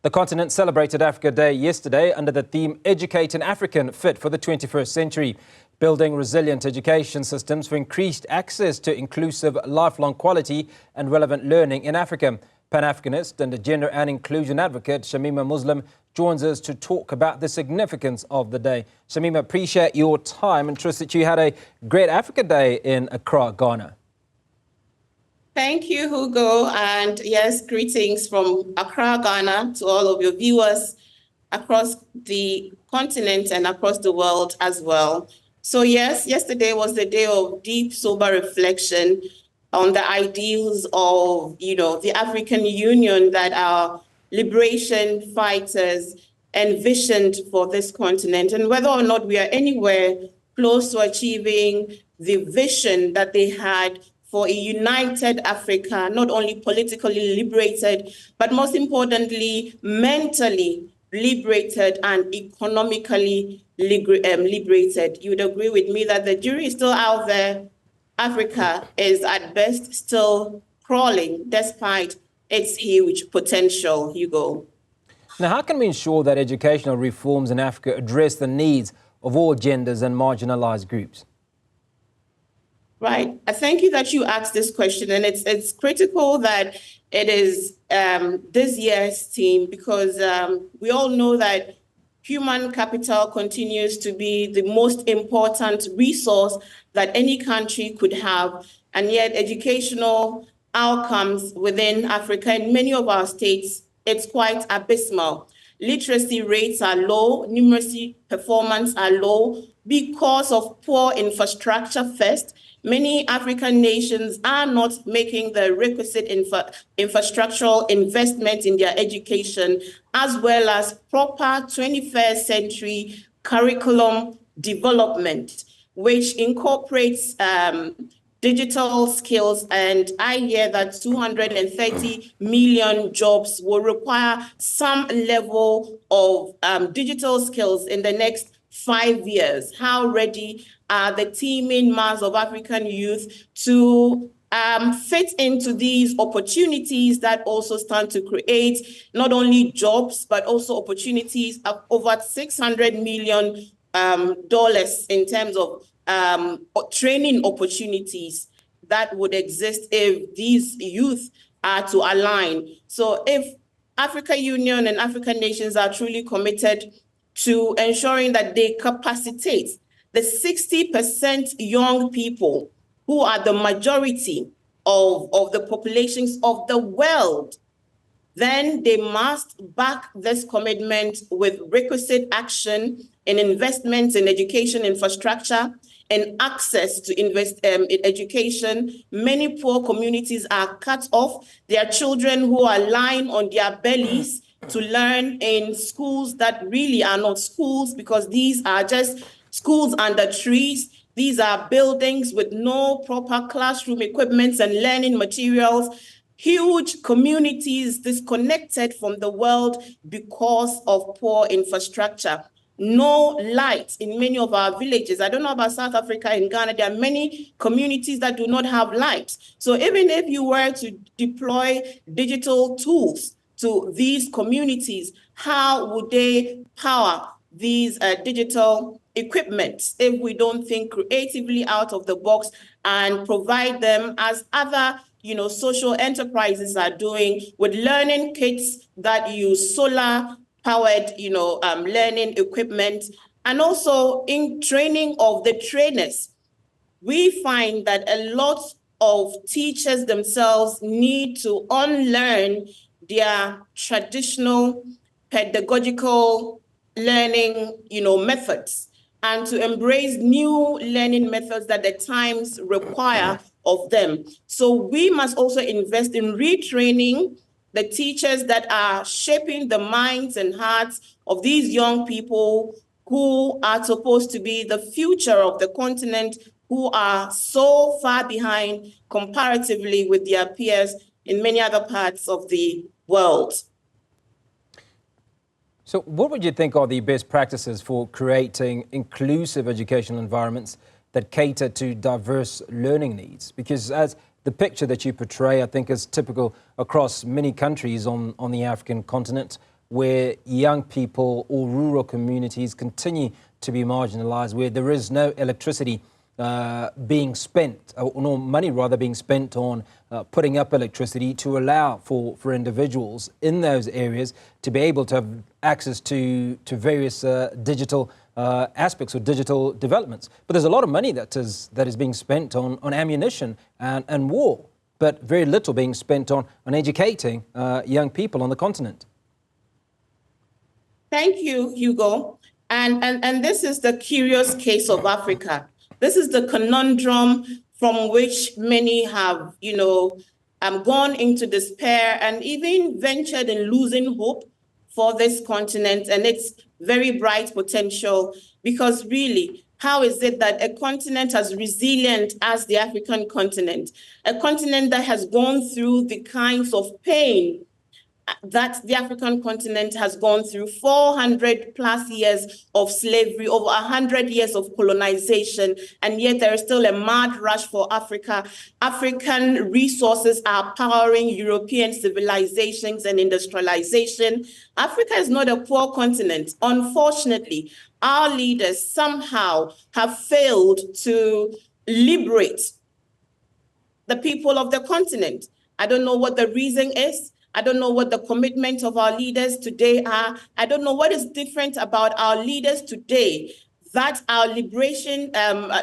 The continent celebrated Africa Day yesterday under the theme Educate an African Fit for the 21st Century, building resilient education systems for increased access to inclusive, lifelong quality and relevant learning in Africa. Pan-Africanist and gender and inclusion advocate Shamima Muslim joins us to talk about the significance of the day. Shamima, appreciate your time and trust that you had a great Africa Day in Accra, Ghana. Thank you, Hugo, and yes, greetings from Accra, Ghana to all of your viewers across the continent and across the world as well. So yes, yesterday was the day of deep, sober reflection on the ideals of, the African Union that our liberation fighters envisioned for this continent, and whether or not we are anywhere close to achieving the vision that they had for a united Africa, not only politically liberated, but most importantly, mentally liberated and economically liberated. You would agree with me that the jury is still out there. Africa is at best still crawling despite its huge potential, Hugo. Now, how can we ensure that educational reforms in Africa address the needs of all genders and marginalized groups? Right. I thank you that you asked this question, and it's critical that it is this year's theme because we all know that human capital continues to be the most important resource that any country could have, and yet educational outcomes within Africa in many of our states, it's quite abysmal. Literacy rates are low, numeracy performance are low because of poor infrastructure first. Many African nations are not making the requisite infrastructural investment in their education, as well as proper 21st century curriculum development, which incorporates digital skills. And I hear that 230 million jobs will require some level of digital skills in the next 5 years. How ready are the teeming mass of African youth to fit into these opportunities that also stand to create not only jobs, but also opportunities of over $600 million in terms of training opportunities that would exist if these youth are to align. So if African Union and African nations are truly committed to ensuring that they capacitate the 60% young people who are the majority of the populations of the world, then they must back this commitment with requisite action and investments in education infrastructure and access to invest in education. Many poor communities are cut off. There are children who are lying on their bellies to learn in schools that really are not schools, because these are just schools under trees. These are buildings with no proper classroom equipment and learning materials. Huge communities disconnected from the world because of poor infrastructure. No light in many of our villages. I don't know about South Africa and Ghana. There are many communities that do not have light. So even if you were to deploy digital tools to these communities, how would they power these digital equipment if we don't think creatively out of the box and provide them as other social enterprises are doing with learning kits that use solar powered learning equipment, and also in training of the trainers? We find that a lot of teachers themselves need to unlearn their traditional pedagogical learning methods and to embrace new learning methods that the times require of them. So we must also invest in retraining the teachers that are shaping the minds and hearts of these young people who are supposed to be the future of the continent, who are so far behind comparatively with their peers in many other parts of the world. So what would you think are the best practices for creating inclusive educational environments that cater to diverse learning needs? Because as the picture that you portray, I think, is typical across many countries on the African continent, where young people or rural communities continue to be marginalized, where there is no electricity being spent, or no money rather being spent on putting up electricity to allow for individuals in those areas to be able to have access to various digital aspects or digital developments. But there's a lot of money that is being spent on ammunition and war, but very little being spent on educating young people on the continent. Thank you, Hugo. And this is the curious case of Africa. This is the conundrum from which many have, gone into despair and even ventured in losing hope for this continent and its very bright potential. Because really, how is it that a continent as resilient as the African continent, a continent that has gone through the kinds of pain that the African continent has gone through, 400 plus years of slavery, over 100 years of colonization, and yet there is still a mad rush for Africa. African resources are powering European civilizations and industrialization. Africa is not a poor continent. Unfortunately, our leaders somehow have failed to liberate the people of the continent. I don't know what the reason is. I don't know what the commitment of our leaders today are. I don't know what is different about our leaders today that our liberation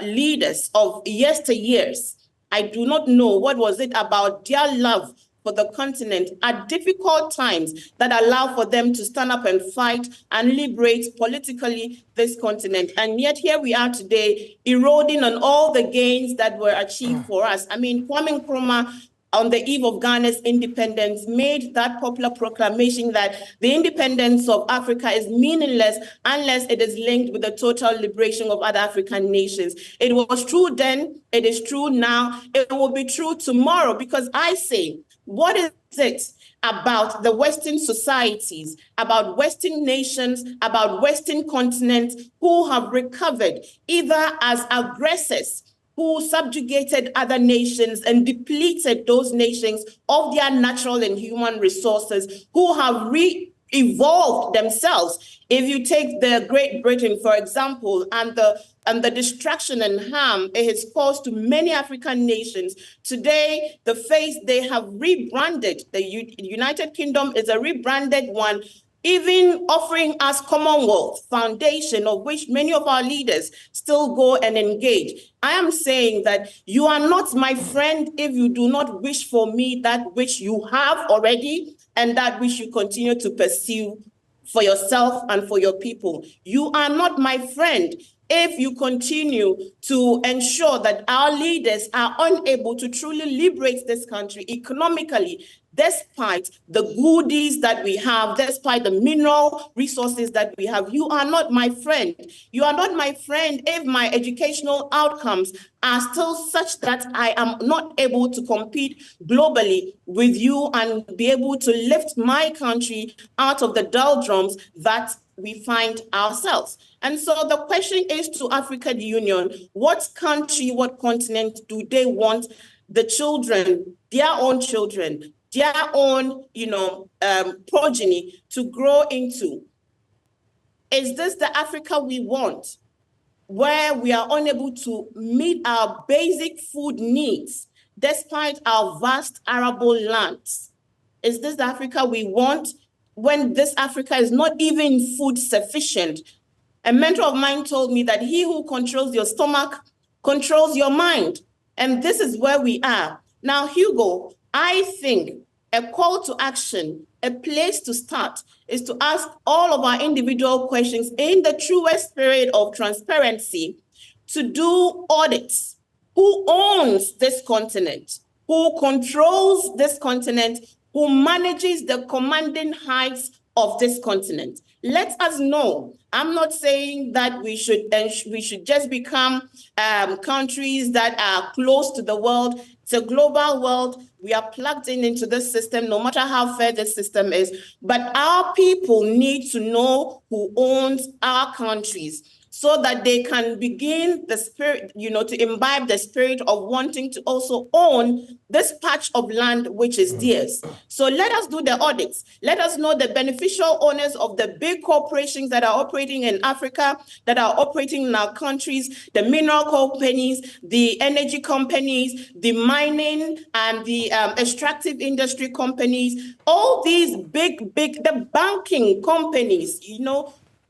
leaders of yesteryears. I do not know what was it about their love for the continent at difficult times that allow for them to stand up and fight and liberate politically this continent. And yet here we are today eroding on all the gains that were achieved for us. I mean, Kwame Nkrumah, on the eve of Ghana's independence, made that popular proclamation that the independence of Africa is meaningless unless it is linked with the total liberation of other African nations. It was true then, it is true now, it will be true tomorrow, because I say, what is it about the Western societies, about Western nations, about Western continents who have recovered either as aggressors who subjugated other nations and depleted those nations of their natural and human resources, who have re-evolved themselves. If you take the Great Britain, for example, and the destruction and harm it has caused to many African nations, today the face they have rebranded, the United Kingdom is a rebranded one, even offering us Commonwealth Foundation, of which many of our leaders still go and engage. I am saying that you are not my friend if you do not wish for me that which you have already and that which you continue to pursue for yourself and for your people. You are not my friend if you continue to ensure that our leaders are unable to truly liberate this country economically, despite the goodies that we have, despite the mineral resources that we have. You are not my friend. You are not my friend if my educational outcomes are still such that I am not able to compete globally with you and be able to lift my country out of the doldrums that we find ourselves. And so the question is to African Union, what country, what continent do they want the children, their own children, their own, progeny to grow into? Is this the Africa we want, where we are unable to meet our basic food needs despite our vast arable lands? Is this the Africa we want, when this Africa is not even food sufficient? A mentor of mine told me that he who controls your stomach controls your mind. And this is where we are. Now, Hugo, I think a call to action, a place to start, is to ask all of our individual questions in the truest spirit of transparency, to do audits. Who owns this continent? Who controls this continent? Who manages the commanding heights of this continent? Let us know. I'm not saying that we should just become countries that are close to the world. It's a global world. We are plugged into this system, no matter how fair the system is. But our people need to know who owns our countries. so that they can begin the spirit, to imbibe the spirit of wanting to also own this patch of land which is theirs. So let us do the audits. Let us know the beneficial owners of the big corporations that are operating in Africa, that are operating in our countries, the mineral companies, the energy companies, the mining and the extractive industry companies, all these the banking companies,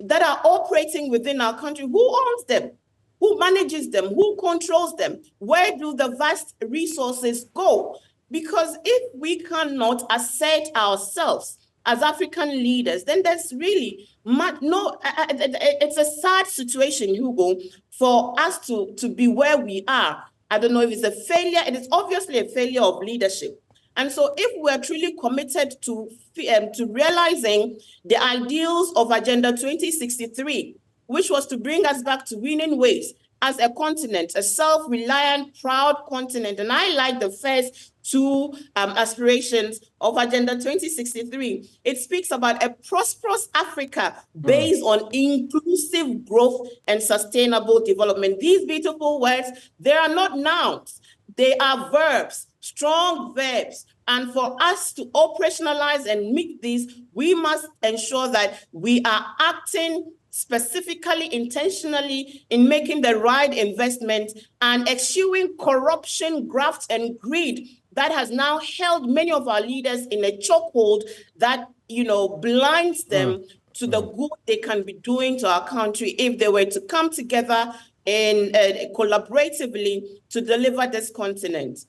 that are operating within our country. Who owns them? Who manages them? Who controls them? Where do the vast resources go? Because if we cannot assert ourselves as African leaders, then there's really it's a sad situation, Hugo, for us to be where we are. I don't know if it's a failure. It is obviously a failure of leadership. And so if we're truly committed to realizing the ideals of Agenda 2063, which was to bring us back to winning ways as a continent, a self-reliant, proud continent, and I like the first two aspirations of Agenda 2063. It speaks about a prosperous Africa based on inclusive growth and sustainable development. These beautiful words, they are not nouns, they are verbs. Strong verbs. And for us to operationalize and meet these, we must ensure that we are acting specifically, intentionally in making the right investment and eschewing corruption, graft, and greed that has now held many of our leaders in a chokehold that, blinds them to the good they can be doing to our country if they were to come together and collaboratively to deliver this continent.